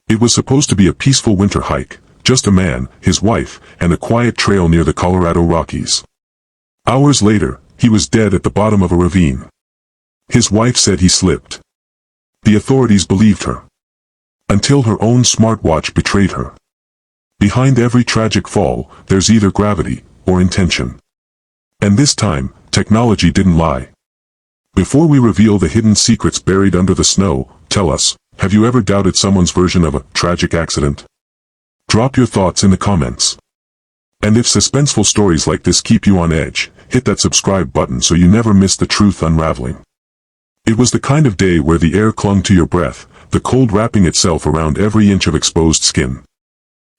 It was supposed to be a peaceful winter hike, just a man, his wife, and a quiet trail near the Colorado Rockies. Hours later, he was dead at the bottom of a ravine. His wife said he slipped. The authorities believed her. Until her own smartwatch betrayed her. Behind every tragic fall, there's either gravity or intention. And this time, technology didn't lie. Before we reveal the hidden secrets buried under the snow, tell us, have you ever doubted someone's version of a tragic accident? Drop your thoughts in the comments. And if suspenseful stories like this keep you on edge, hit that subscribe button so you never miss the truth unraveling. It was the kind of day where the air clung to your breath, the cold wrapping itself around every inch of exposed skin.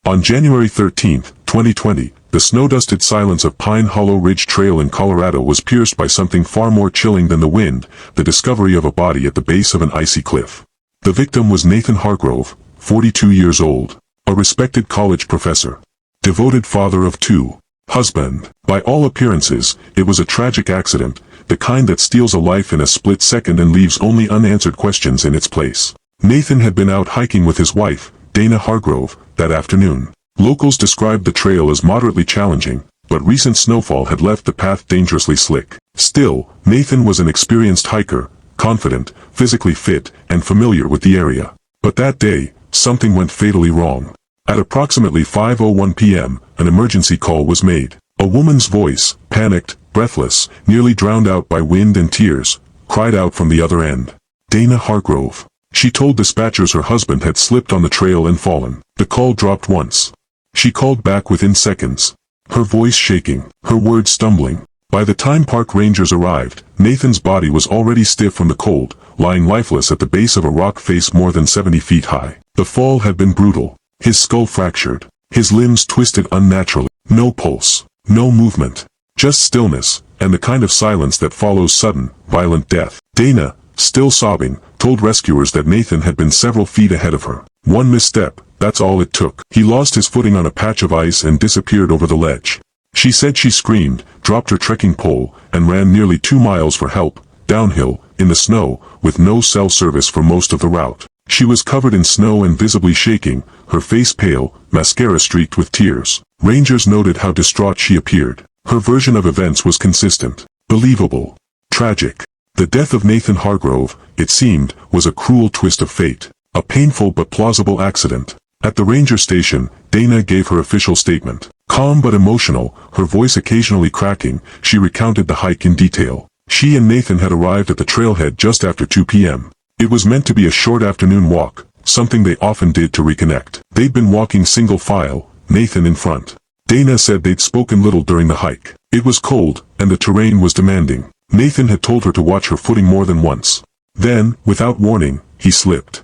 On January 13, 2020, the snow-dusted silence of Pine Hollow Ridge Trail in Colorado was pierced by something far more chilling than the wind, the discovery of a body at the base of an icy cliff. The victim was Nathan Hargrove, 42 years old, a respected college professor, devoted father of two, husband. By all appearances, it was a tragic accident, the kind that steals a life in a split second and leaves only unanswered questions in its place. Nathan had been out hiking with his wife, Dana Hargrove, that afternoon. Locals described the trail as moderately challenging, but recent snowfall had left the path dangerously slick. Still, Nathan was an experienced hiker, confident, physically fit, and familiar with the area. But that day, something went fatally wrong. At approximately 5:01 p.m., an emergency call was made. A woman's voice, panicked, breathless, nearly drowned out by wind and tears, cried out from the other end. Dana Hargrove. She told dispatchers her husband had slipped on the trail and fallen. The call dropped once. She called back within seconds. Her voice shaking, her words stumbling. By the time park rangers arrived, Nathan's body was already stiff from the cold, lying lifeless at the base of a rock face more than 70 feet high. The fall had been brutal. His skull fractured. His limbs twisted unnaturally. No pulse. No movement. Just stillness, and the kind of silence that follows sudden, violent death. Dana, still sobbing, told rescuers that Nathan had been several feet ahead of her. One misstep, that's all it took. He lost his footing on a patch of ice and disappeared over the ledge. She said she screamed, dropped her trekking pole, and ran nearly 2 miles for help, downhill, in the snow, with no cell service for most of the route. She was covered in snow and visibly shaking, her face pale, mascara streaked with tears. Rangers noted how distraught she appeared. Her version of events was consistent, believable, tragic. The death of Nathan Hargrove, it seemed, was a cruel twist of fate. A painful but plausible accident. At the ranger station, Dana gave her official statement. Calm but emotional, her voice occasionally cracking, she recounted the hike in detail. She and Nathan had arrived at the trailhead just after 2 p.m. It was meant to be a short afternoon walk, something they often did to reconnect. They'd been walking single file, Nathan in front. Dana said they'd spoken little during the hike. It was cold, and the terrain was demanding. Nathan had told her to watch her footing more than once. Then, without warning, he slipped.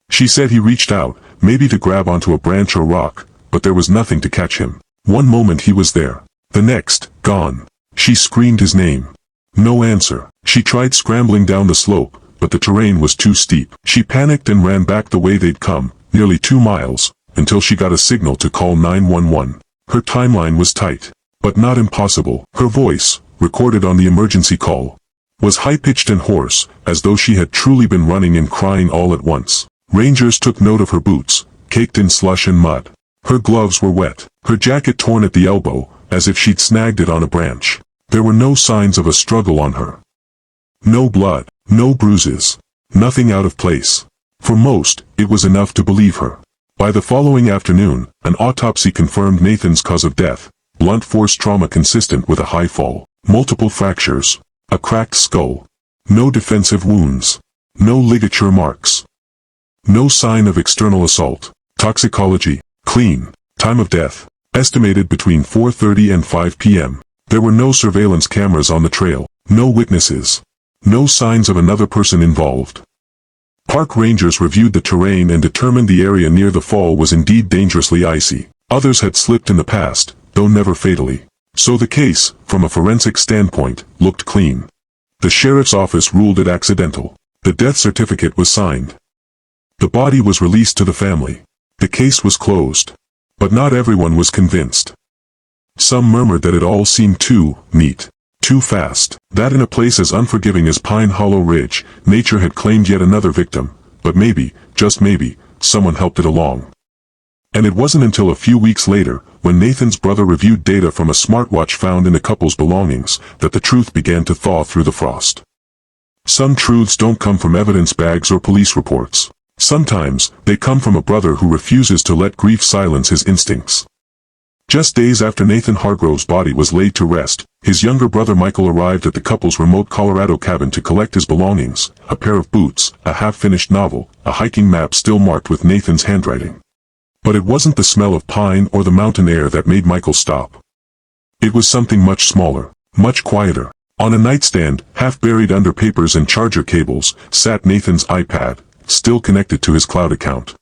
She said he reached out, maybe to grab onto a branch or rock, but there was nothing to catch him. One moment he was there. The next, gone. She screamed his name. No answer. She tried scrambling down the slope, but the terrain was too steep. She panicked and ran back the way they'd come, nearly 2 miles, until she got a signal to call 911. Her timeline was tight, but not impossible. Her voice, recorded on the emergency call, was high-pitched and hoarse, as though she had truly been running and crying all at once. Rangers took note of her boots, caked in slush and mud. Her gloves were wet, her jacket torn at the elbow, as if she'd snagged it on a branch. There were no signs of a struggle on her. No blood, no bruises, nothing out of place. For most, it was enough to believe her. By the following afternoon, an autopsy confirmed Nathan's cause of death, blunt force trauma consistent with a high fall, multiple fractures, a cracked skull, no defensive wounds, no ligature marks, no sign of external assault. Toxicology, clean. Time of death, estimated between 4:30 and 5 p.m. There were no surveillance cameras on the trail, no witnesses, no signs of another person involved. Park rangers reviewed the terrain and determined the area near the fall was indeed dangerously icy. Others had slipped in the past, though never fatally. So the case, from a forensic standpoint, looked clean. The sheriff's office ruled it accidental. The death certificate was signed. The body was released to the family. The case was closed. But not everyone was convinced. Some murmured that it all seemed too neat, too fast. That in a place as unforgiving as Pine Hollow Ridge, nature had claimed yet another victim. But maybe, just maybe, someone helped it along. And it wasn't until a few weeks later, when Nathan's brother reviewed data from a smartwatch found in the couple's belongings, that the truth began to thaw through the frost. Some truths don't come from evidence bags or police reports. Sometimes, they come from a brother who refuses to let grief silence his instincts. Just days after Nathan Hargrove's body was laid to rest, his younger brother Michael arrived at the couple's remote Colorado cabin to collect his belongings, a pair of boots, a half-finished novel, a hiking map still marked with Nathan's handwriting. But it wasn't the smell of pine or the mountain air that made Michael stop. It was something much smaller, much quieter. On a nightstand, half buried under papers and charger cables, sat Nathan's iPad, still connected to his cloud account.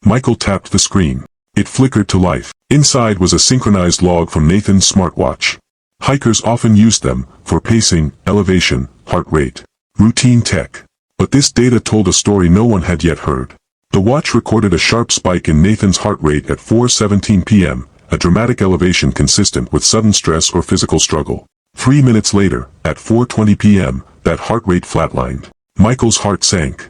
Michael tapped the screen. It flickered to life. Inside was a synchronized log from Nathan's smartwatch. Hikers often used them for pacing, elevation, heart rate, routine tech. But this data told a story no one had yet heard. The watch recorded a sharp spike in Nathan's heart rate at 4:17 p.m., a dramatic elevation consistent with sudden stress or physical struggle. 3 minutes later, at 4:20 p.m., that heart rate flatlined. Michael's heart sank.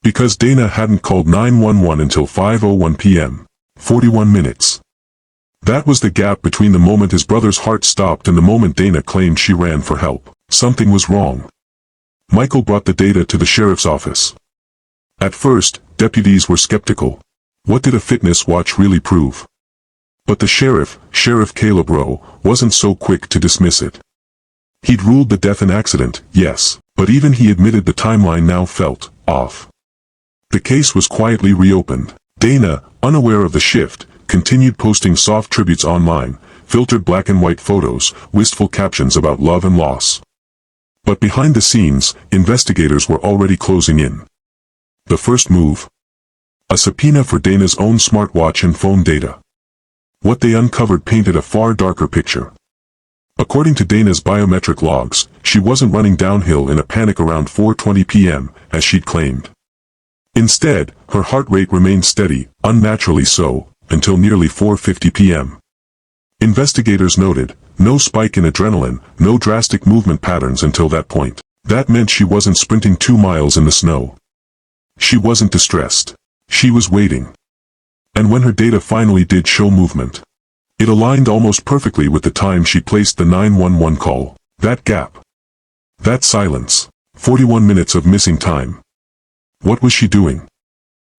Because Dana hadn't called 911 until 5:01 p.m. 41 minutes. That was the gap between the moment his brother's heart stopped and the moment Dana claimed she ran for help. Something was wrong. Michael brought the data to the sheriff's office. At first, deputies were skeptical. What did a fitness watch really prove? But the Sheriff Caleb Rowe, wasn't so quick to dismiss it. He'd ruled the death an accident, yes, but even he admitted the timeline now felt off. The case was quietly reopened. Dana, unaware of the shift, continued posting soft tributes online, filtered black and white photos, wistful captions about love and loss. But behind the scenes, investigators were already closing in. The first move? A subpoena for Dana's own smartwatch and phone data. What they uncovered painted a far darker picture. According to Dana's biometric logs, she wasn't running downhill in a panic around 4:20 p.m., as she'd claimed. Instead, her heart rate remained steady, unnaturally so, until nearly 4:50 p.m. Investigators noted, no spike in adrenaline, no drastic movement patterns until that point. That meant she wasn't sprinting 2 miles in the snow. She wasn't distressed. She was waiting. And when her data finally did show movement, it aligned almost perfectly with the time she placed the 911 call. That gap. That silence. 41 minutes of missing time. What was she doing?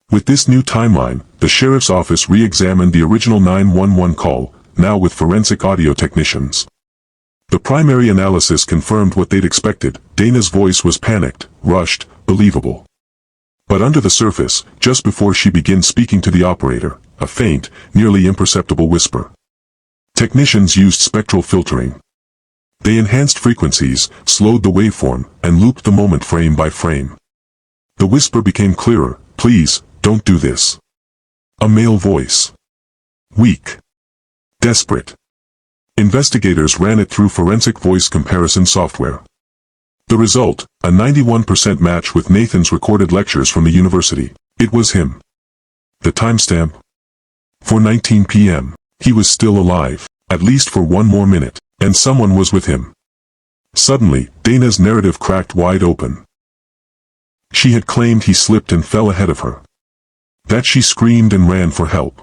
With this new timeline, the sheriff's office re-examined the original 911 call, now with forensic audio technicians. The primary analysis confirmed what they'd expected. Dana's voice was panicked, rushed, believable. But under the surface, just before she began speaking to the operator, a faint, nearly imperceptible whisper. Technicians used spectral filtering. They enhanced frequencies, slowed the waveform, and looped the moment frame by frame. The whisper became clearer. Please, don't do this. A male voice. Weak. Desperate. Investigators ran it through forensic voice comparison software. The result, a 91% match with Nathan's recorded lectures from the university. It was him. The timestamp? 4:19 p.m. He was still alive, at least for 1 more minute, and someone was with him. Suddenly, Dana's narrative cracked wide open. She had claimed he slipped and fell ahead of her. That she screamed and ran for help.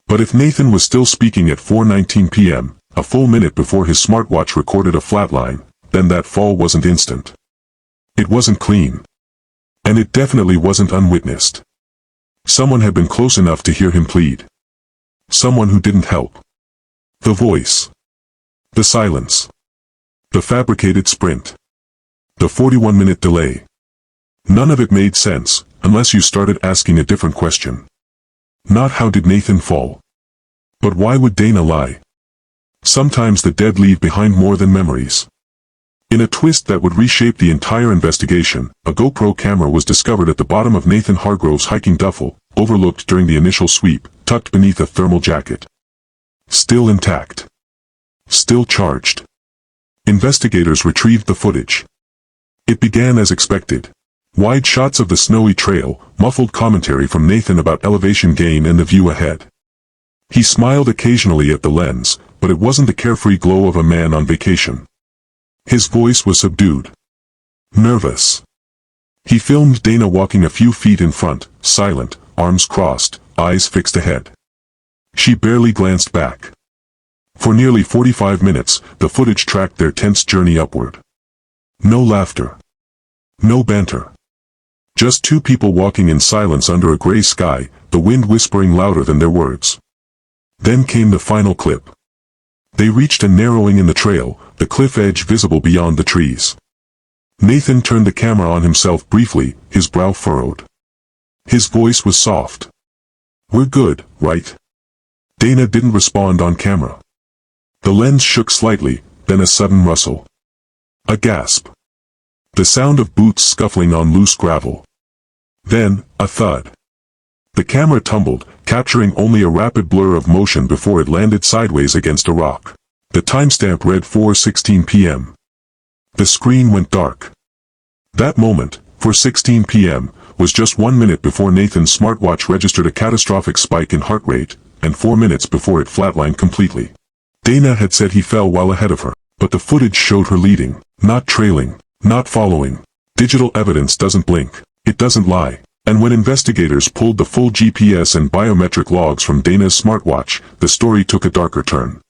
But if Nathan was still speaking at 4:19 p.m., a full minute before his smartwatch recorded a flatline, then that fall wasn't instant. It wasn't clean. And it definitely wasn't unwitnessed. Someone had been close enough to hear him plead. Someone who didn't help. The voice. The silence. The fabricated sprint. The 41-minute delay. None of it made sense, unless you started asking a different question. Not how did Nathan fall? But why would Dana lie? Sometimes the dead leave behind more than memories. In a twist that would reshape the entire investigation, a GoPro camera was discovered at the bottom of Nathan Hargrove's hiking duffel, overlooked during the initial sweep, tucked beneath a thermal jacket. Still intact. Still charged. Investigators retrieved the footage. It began as expected. Wide shots of the snowy trail, muffled commentary from Nathan about elevation gain and the view ahead. He smiled occasionally at the lens, but it wasn't the carefree glow of a man on vacation. His voice was subdued. Nervous. He filmed Dana walking a few feet in front, silent, arms crossed, eyes fixed ahead. She barely glanced back. For nearly 45 minutes, the footage tracked their tense journey upward. No laughter. No banter. Just two people walking in silence under a gray sky, the wind whispering louder than their words. Then came the final clip. They reached a narrowing in the trail, the cliff edge visible beyond the trees. Nathan turned the camera on himself briefly, his brow furrowed. His voice was soft. "We're good, right?" Dana didn't respond on camera. The lens shook slightly, then a sudden rustle. A gasp. The sound of boots scuffling on loose gravel. Then, a thud. The camera tumbled, capturing only a rapid blur of motion before it landed sideways against a rock. The timestamp read 4:16 p.m. The screen went dark. That moment, 4:16 p.m., was just 1 minute before Nathan's smartwatch registered a catastrophic spike in heart rate, and 4 minutes before it flatlined completely. Dana had said he fell while ahead of her, but the footage showed her leading, not trailing, not following. Digital evidence doesn't blink. It doesn't lie. And when investigators pulled the full GPS and biometric logs from Dana's smartwatch, the story took a darker turn.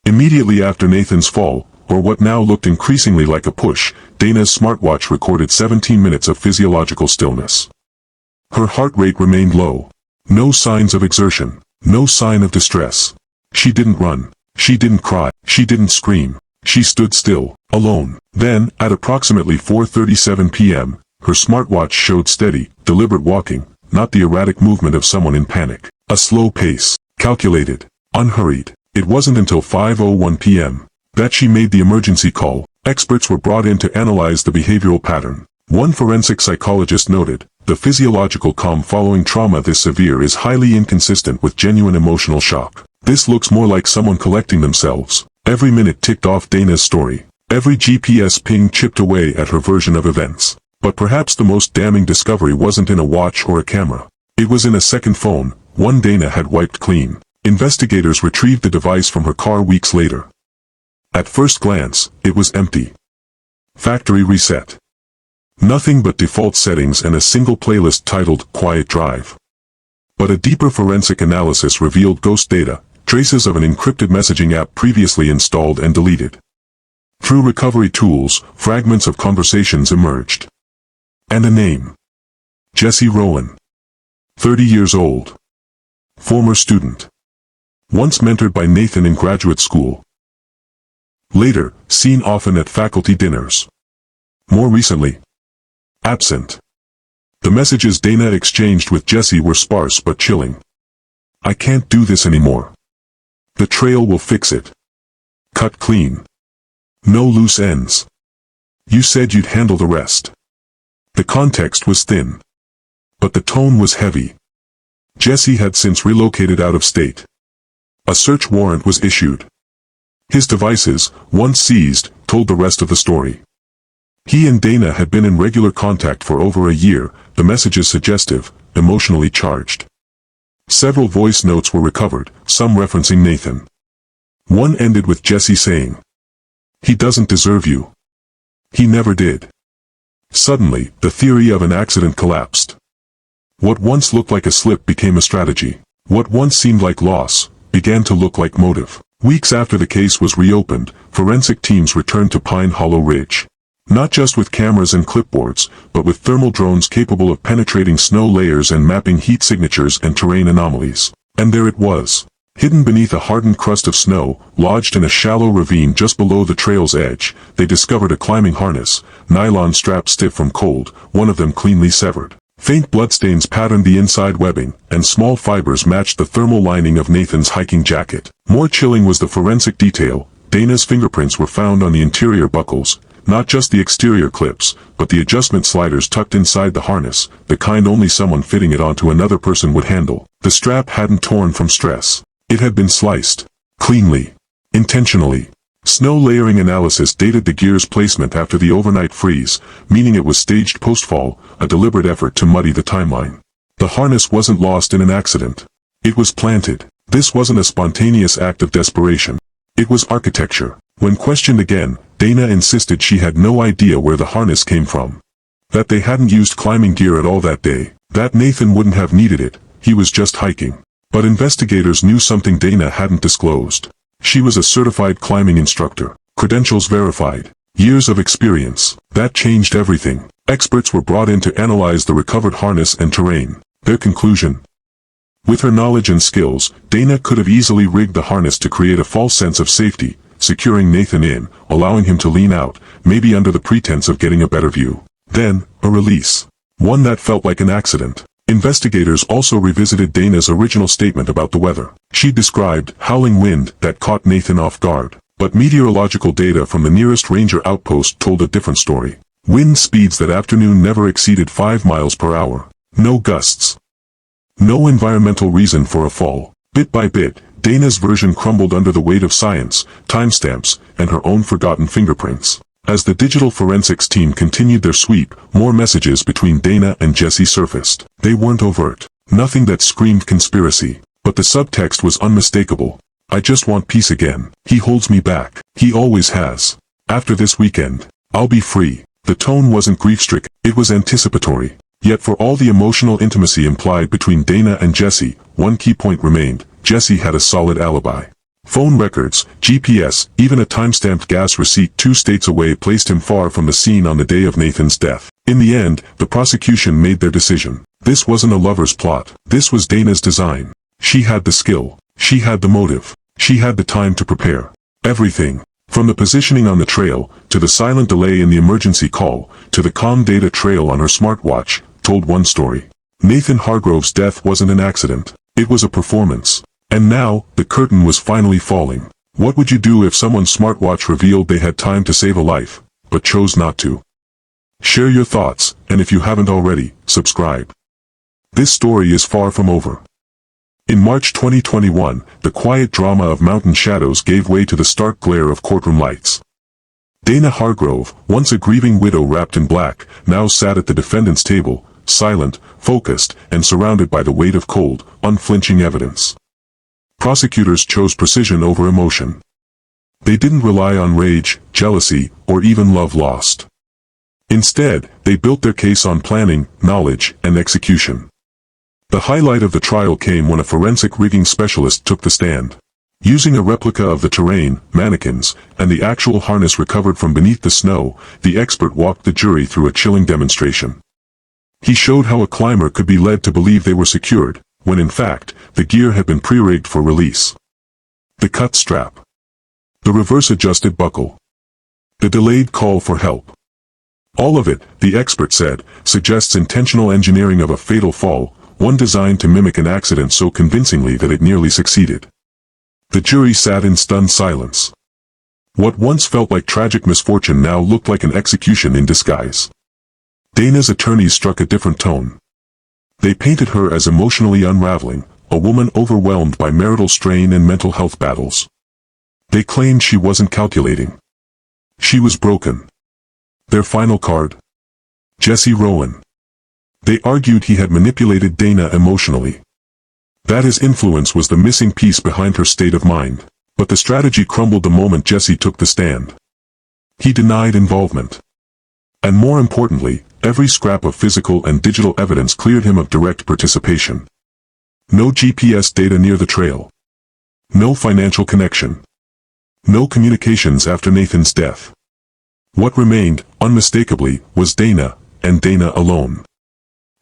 Immediately after Nathan's fall, or what now looked increasingly like a push, Dana's smartwatch recorded 17 minutes of physiological stillness. Her heart rate remained low. No signs of exertion. No sign of distress. She didn't run. She didn't cry. She didn't scream. She stood still, alone. Then, at approximately 4:37 p.m., her smartwatch showed steady, deliberate walking, not the erratic movement of someone in panic. A slow pace, calculated, unhurried. It wasn't until 5:01 p.m. that she made the emergency call. Experts were brought in to analyze the behavioral pattern. One forensic psychologist noted, the physiological calm following trauma this severe is highly inconsistent with genuine emotional shock. This looks more like someone collecting themselves. Every minute ticked off Dana's story. Every GPS ping chipped away at her version of events. But perhaps the most damning discovery wasn't in a watch or a camera. It was in a second phone, one Dana had wiped clean. Investigators retrieved the device from her car weeks later. At first glance, it was empty. Factory reset. Nothing but default settings and a single playlist titled Quiet Drive. But a deeper forensic analysis revealed ghost data, traces of an encrypted messaging app previously installed and deleted. Through recovery tools, fragments of conversations emerged. And a name. Jesse Rowan. 30 years old. Former student. Once mentored by Nathan in graduate school. Later, seen often at faculty dinners. More recently, absent. The messages Dana exchanged with Jesse were sparse but chilling. "I can't do this anymore. The trail will fix it. Cut clean. No loose ends. You said you'd handle the rest." The context was thin. But the tone was heavy. Jesse had since relocated out of state. A search warrant was issued. His devices, once seized, told the rest of the story. He and Dana had been in regular contact for over a year, the messages suggestive, emotionally charged. Several voice notes were recovered, some referencing Nathan. One ended with Jesse saying, "He doesn't deserve you. He never did." Suddenly, the theory of an accident collapsed. What once looked like a slip became a strategy. What once seemed like loss began to look like motive. Weeks after the case was reopened, forensic teams returned to Pine Hollow Ridge. Not just with cameras and clipboards, but with thermal drones capable of penetrating snow layers and mapping heat signatures and terrain anomalies. And there it was. Hidden beneath a hardened crust of snow, lodged in a shallow ravine just below the trail's edge, they discovered a climbing harness, nylon straps stiff from cold, one of them cleanly severed. Faint bloodstains patterned the inside webbing, and small fibers matched the thermal lining of Nathan's hiking jacket. More chilling was the forensic detail. Dana's fingerprints were found on the interior buckles, not just the exterior clips, but the adjustment sliders tucked inside the harness, the kind only someone fitting it onto another person would handle. The strap hadn't torn from stress. It had been sliced. Cleanly. Intentionally. Snow layering analysis dated the gear's placement after the overnight freeze, meaning it was staged post-fall, a deliberate effort to muddy the timeline. The harness wasn't lost in an accident. It was planted. This wasn't a spontaneous act of desperation. It was architecture. When questioned again, Dana insisted she had no idea where the harness came from. That they hadn't used climbing gear at all that day. That Nathan wouldn't have needed it. he was just hiking. But investigators knew something Dana hadn't disclosed. She was a certified climbing instructor, credentials verified, years of experience. That changed everything. Experts were brought in to analyze the recovered harness and terrain. Their conclusion: with her knowledge and skills, Dana could have easily rigged the harness to create a false sense of safety, securing Nathan in, allowing him to lean out, maybe under the pretense of getting a better view. Then, a release. One that felt like an accident. Investigators also revisited Dana's original statement about the weather. She described howling wind that caught Nathan off guard. But meteorological data from the nearest ranger outpost told a different story. Wind speeds that afternoon never exceeded 5 miles per hour. No gusts. No environmental reason for a fall. Bit by bit, Dana's version crumbled under the weight of science, timestamps, and her own forgotten fingerprints. As the digital forensics team continued their sweep, more messages between Dana and Jesse surfaced. They weren't overt. Nothing that screamed conspiracy. But the subtext was unmistakable. I just want peace again. He holds me back. He always has. After this weekend, I'll be free. The tone wasn't grief-stricken, it was anticipatory. Yet for all the emotional intimacy implied between Dana and Jesse, one key point remained: Jesse had a solid alibi. Phone records, GPS, even a time-stamped gas receipt 2 states away placed him far from the scene on the day of Nathan's death. In the end, the prosecution made their decision. This wasn't a lover's plot. This was Dana's design. She had the skill. She had the motive. She had the time to prepare. Everything. From the positioning on the trail, to the silent delay in the emergency call, to the calm data trail on her smartwatch, told one story. Nathan Hargrove's death wasn't an accident. It was a performance. And now, the curtain was finally falling. What would you do if someone's smartwatch revealed they had time to save a life, but chose not to? Share your thoughts, and if you haven't already, subscribe. This story is far from over. In March 2021, the quiet drama of mountain shadows gave way to the stark glare of courtroom lights. Dana Hargrove, once a grieving widow wrapped in black, now sat at the defendant's table, silent, focused, and surrounded by the weight of cold, unflinching evidence. Prosecutors chose precision over emotion. They didn't rely on rage, jealousy, or even love lost. Instead, they built their case on planning, knowledge, and execution. The highlight of the trial came when a forensic rigging specialist took the stand. Using a replica of the terrain, mannequins, and the actual harness recovered from beneath the snow, the expert walked the jury through a chilling demonstration. He showed how a climber could be led to believe they were secured, when in fact, the gear had been pre-rigged for release. The cut strap. The reverse-adjusted buckle. The delayed call for help. All of it, the expert said, suggests intentional engineering of a fatal fall, one designed to mimic an accident so convincingly that it nearly succeeded. The jury sat in stunned silence. What once felt like tragic misfortune now looked like an execution in disguise. Dana's attorneys struck a different tone. They painted her as emotionally unraveling, a woman overwhelmed by marital strain and mental health battles. They claimed she wasn't calculating. She was broken. Their final card? Jesse Rowan. They argued he had manipulated Dana emotionally. That his influence was the missing piece behind her state of mind. But the strategy crumbled the moment Jesse took the stand. He denied involvement. And more importantly, every scrap of physical and digital evidence cleared him of direct participation. No GPS data near the trail. No financial connection. No communications after Nathan's death. What remained, unmistakably, was Dana, and Dana alone.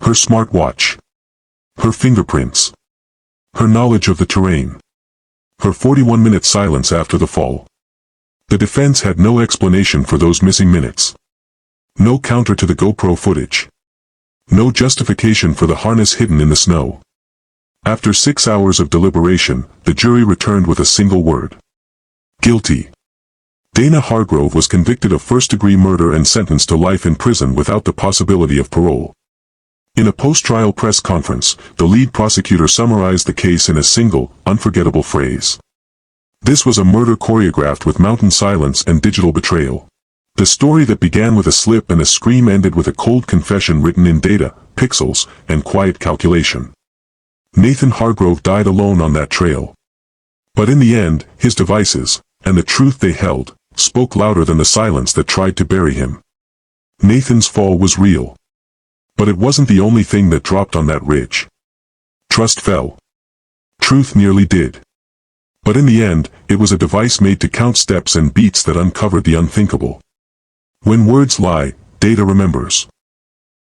Her smartwatch. Her fingerprints. Her knowledge of the terrain. Her 41-minute silence after the fall. The defense had no explanation for those missing minutes. No counter to the GoPro footage. No justification for the harness hidden in the snow. After 6 hours of deliberation, the jury returned with a single word. Guilty. Dana Hargrove was convicted of first-degree murder and sentenced to life in prison without the possibility of parole. In a post-trial press conference, the lead prosecutor summarized the case in a single, unforgettable phrase. This was a murder choreographed with mountain silence and digital betrayal. The story that began with a slip and a scream ended with a cold confession written in data, pixels, and quiet calculation. Nathan Hargrove died alone on that trail. But in the end, his devices, and the truth they held, spoke louder than the silence that tried to bury him. Nathan's fall was real. But it wasn't the only thing that dropped on that ridge. trust fell. Truth nearly did. But in the end, it was a device made to count steps and beats that uncovered the unthinkable. When words lie, data remembers.